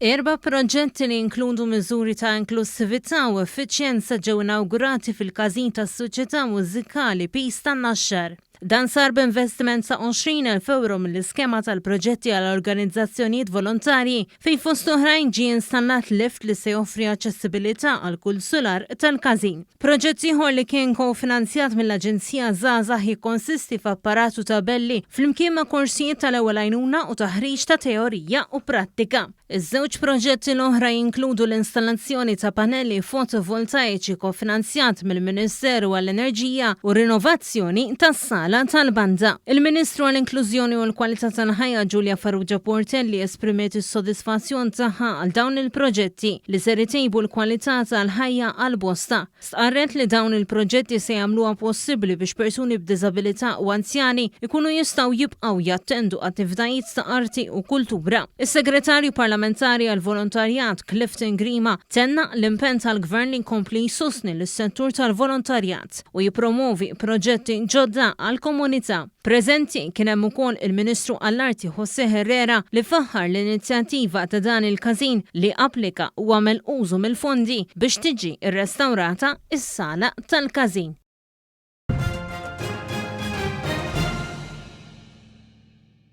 Erba proġetti li jinkludu miżuri ta' inklusività u effiċjenza ġew inawgurati fil-Każin tas-Soċjetà Mużikali Peace tan-Naxxar. Dan sar b'investiment sa' 20,000 euro mill-iskema tal-proġetti għall-Organizzazzjonijiet Volontarji fejn fost oħrajn ġie installat lift li se joffri aċċessibilità għal kull solar tal-Każin. Proġett ieħor li kien ko-finanzjat mill-Aġenzija żgħażagħ jikkonsisti f'apparatu tabelli flimkien ma' korsijiet tal-ewwel għajnuna u taħriġ ta' teorija u prattika. Iż-żewġ proġetti l-oħra jinkludu l-installazzjoni ta' pannelli fotovoltajiċi ko-finanzjat mill-Ministeru għall-Enerġija u rinnovazzjoni tas-sala Tal-Banda. Il-Ministru għall-Inklużjoni u l-Kwalità tal-Ħajja Julia Farrugia Portelli esprimiet is-sodisfazzjon tagħha għal dawn il-proġetti li se jtejbu l-kwalità tal-ħajja għall-bosta. Stqarret li dawn il-proġetti se jagħmluha possibbli biex persuni b'diżabilità u anzjani ikunu jistgħu jibqgħu jattendu attivitajiet ta' arti u kultura. Is-Segretarju Parlamentari għall-Volontarjat Clifton Grima tenna l-impenn tal-Gvern li jkompli jsostni lis-settur tal-volontarjat u jippromovi proġetti ġodda għall-komunità. Preżenti kien hemm ukoll il-Ministru għall-Arti José Herrera li faħħar l-inizjattiva ta' dan il-Każin li applika u għamel użu mill-fondi biex tiġi rrestawrata is-sala tal-Każin.